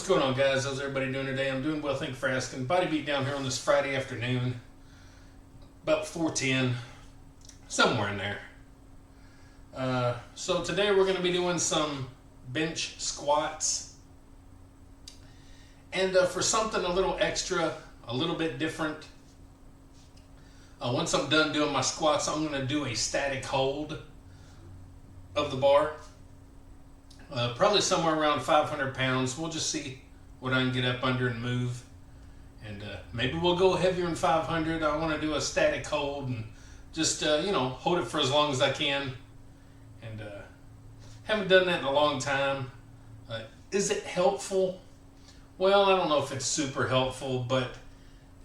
What's going on, guys? How's everybody doing today? I'm doing well, thank you for asking. Body beat down here on this Friday afternoon, about 4:10, somewhere in there. So today we're going to be doing some bench squats, and for something a little extra, a little bit different. Once I'm done doing my squats, I'm going to do a static hold of the bar. Probably somewhere around 500 pounds. We'll just see what I can get up under and move. And maybe we'll go heavier than 500. I want to do a static hold and just, hold it for as long as I can. And haven't done that in a long time. Is it helpful? Well, I don't know if it's super helpful, but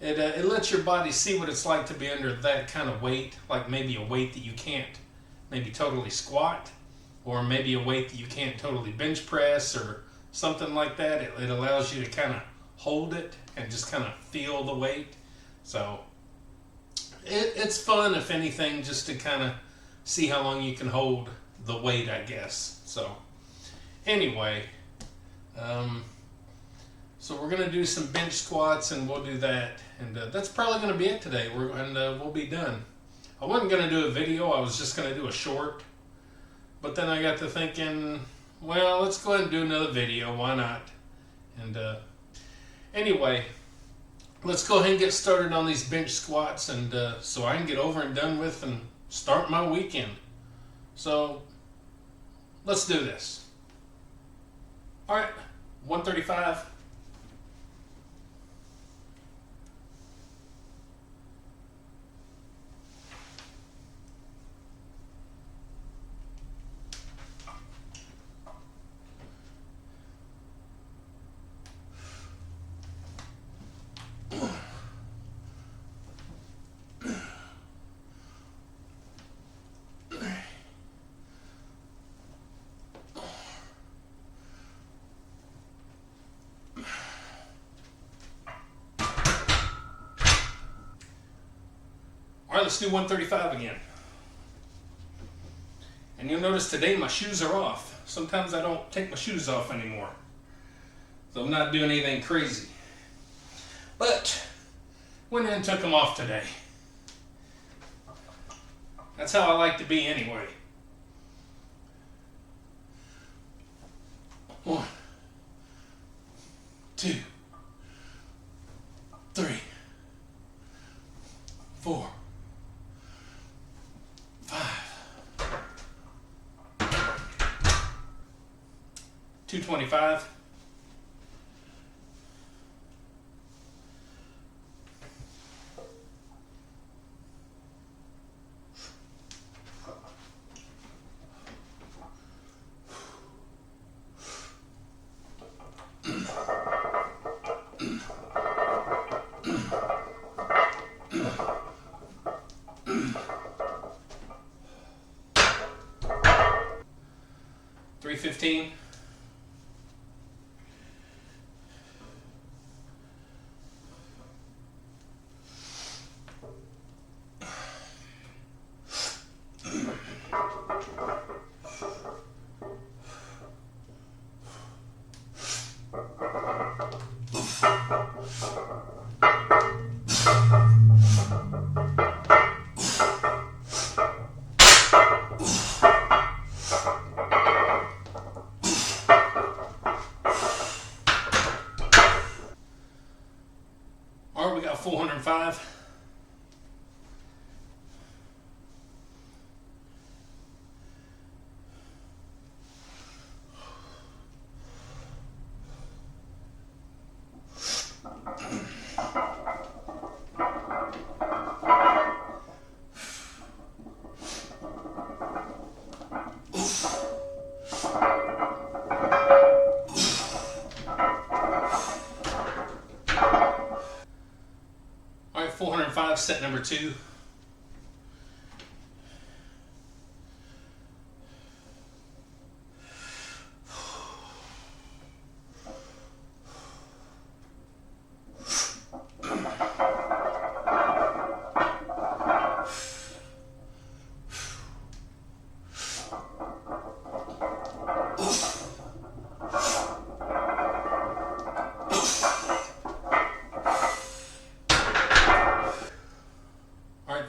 it lets your body see what it's like to be under that kind of weight, like maybe a weight that you can't maybe totally squat, or maybe a weight that you can't totally bench press or something like that. It allows you to kind of hold it and just kind of feel the weight. So it's fun, if anything, just to kind of see how long you can hold the weight, I guess. So anyway, so we're going to do some bench squats, and we'll do that. And that's probably going to be it today. We'll be done. I wasn't going to do a video. I was just going to do a short. But then I got to thinking, well, let's go ahead and do another video. Why not? And anyway, let's go ahead and get started on these bench squats, and so I can get over and done with and start my weekend. So let's do this. All right, 135. All right, let's do 135 again. And you'll notice today my shoes are off. Sometimes I don't take my shoes off anymore. So I'm not doing anything crazy. But went in and took them off today. That's how I like to be anyway. 1, 2, 3, 4, 225. $315. All right, we got 405. All right, 405, set number 2.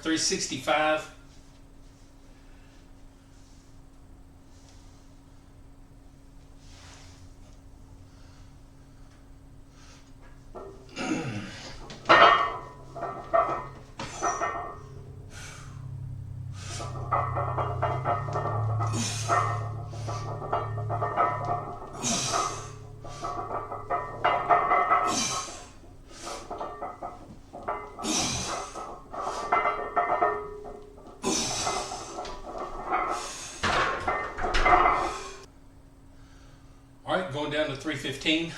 365. All right, going down to 315.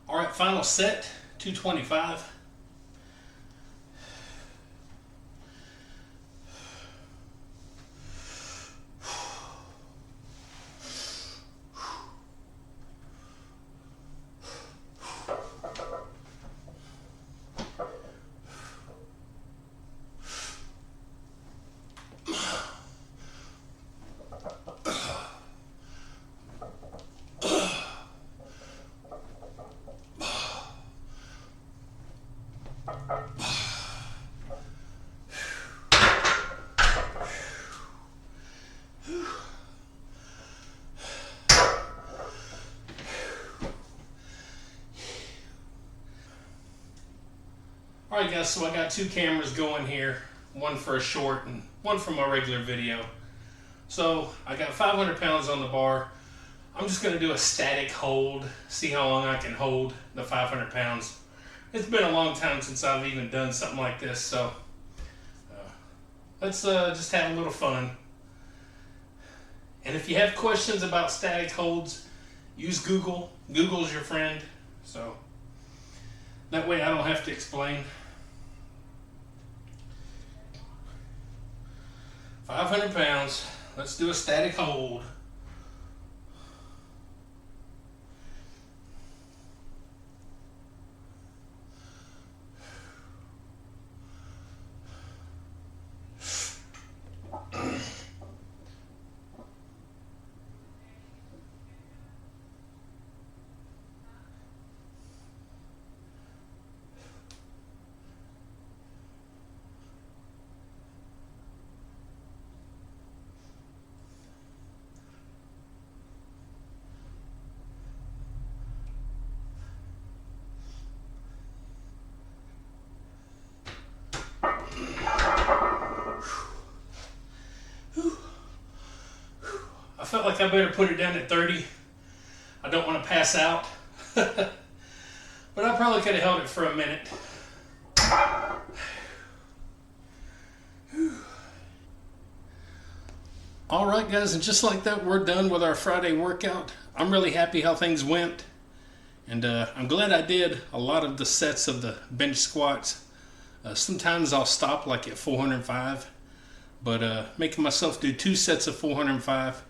All right, final set, 225. All right, guys, so I got two cameras going here, one for a short and one for my regular video. So I got 500 pounds on the bar. I'm just gonna do a static hold, see how long I can hold the 500 pounds. It's been a long time since I've even done something like this, so let's just have a little fun. And if you have questions about static holds, use Google. Google's your friend, so that way I don't have to explain. 500 pounds. Let's do a static hold. I felt like I better put it down at 30. I don't want to pass out. But I probably could have held it for a minute. All right, guys, and just like that, we're done with our Friday workout. I'm really happy how things went. And I'm glad I did a lot of the sets of the bench squats. Sometimes I'll stop like at 405. But making myself do 2 sets of 405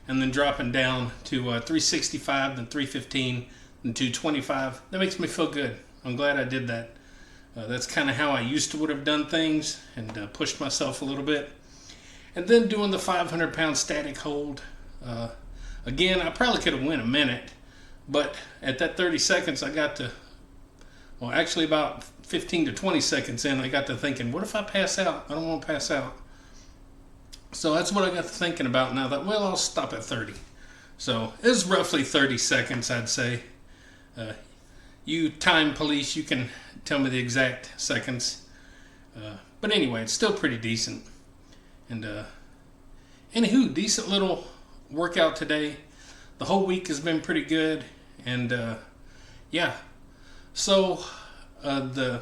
and then dropping down to 365, then 315, and 225. That makes me feel good. I'm glad I did that. That's kind of how I used to would have done things, and pushed myself a little bit. And then doing the 500-pound static hold. Again, I probably could have went a minute, but at that 30 seconds, I got to, well, actually about 15 to 20 seconds in, I got to thinking, what if I pass out? I don't want to pass out. So that's what I got to thinking about, and I thought, well, I'll stop at 30. So it was roughly 30 seconds, I'd say. You time police, you can tell me the exact seconds. But anyway, it's still pretty decent. And anywho, decent little workout today. The whole week has been pretty good. And yeah. So the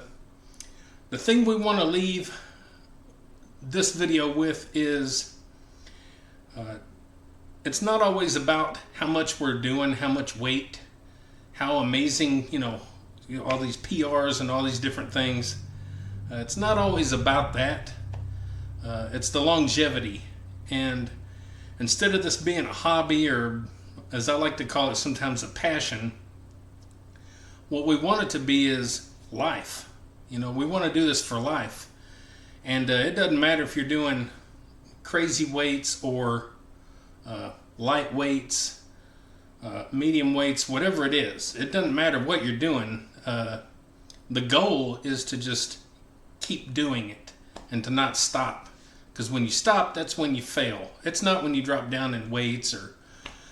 thing we want to leave this video with is it's not always about how much we're doing, how much weight, how amazing, all these PRs and all these different things. It's not always about that. It's the longevity. And instead of this being a hobby, or as I like to call it sometimes, a passion, what we want it to be is life. We want to do this for life. And it doesn't matter if you're doing crazy weights or light weights, medium weights, whatever it is. It doesn't matter what you're doing. The goal is to just keep doing it and to not stop. Because when you stop, that's when you fail. It's not when you drop down in weights or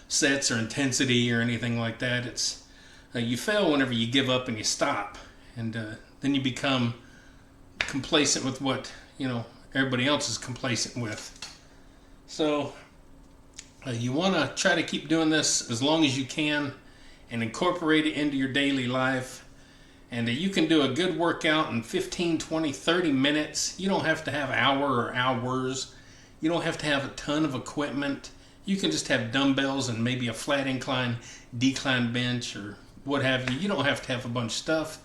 sets or intensity or anything like that. It's you fail whenever you give up and you stop. And then you become complacent with what everybody else is complacent with. So you want to try to keep doing this as long as you can and incorporate it into your daily life. And you can do a good workout in 15, 20, 30 minutes. You don't have to have hour or hours. You don't have to have a ton of equipment. You can just have dumbbells and maybe a flat incline, decline bench or what have you. You don't have to have a bunch of stuff.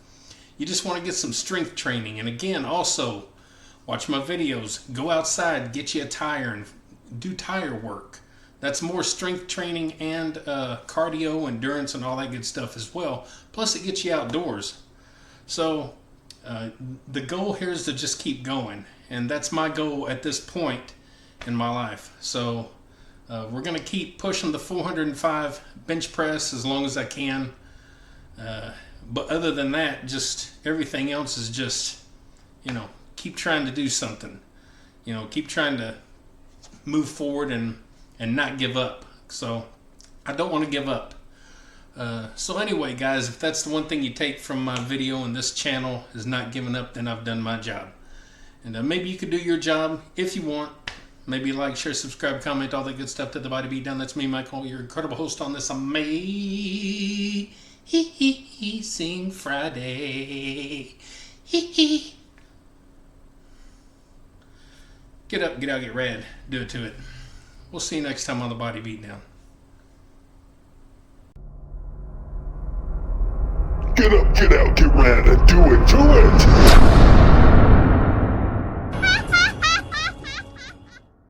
You just want to get some strength training. And again, also, watch my videos. Go outside, get you a tire, and do tire work. That's more strength training and cardio, endurance, and all that good stuff as well. Plus, it gets you outdoors. So the goal here is to just keep going. And that's my goal at this point in my life. So we're going to keep pushing the 405 bench press as long as I can. But other than that, just everything else is just, keep trying to do something. Keep trying to move forward and not give up. So I don't want to give up. So anyway, guys, if that's the one thing you take from my video and this channel is not giving up, then I've done my job. And maybe you could do your job if you want. Maybe like, share, subscribe, comment, all that good stuff to the Body Beat Down. That's me, Michael, your incredible host on this amazing Friday. Get up, get out, get red. Do it to it. We'll see you next time on the Body Beat Down. Get up, get out, get red, and do it to it!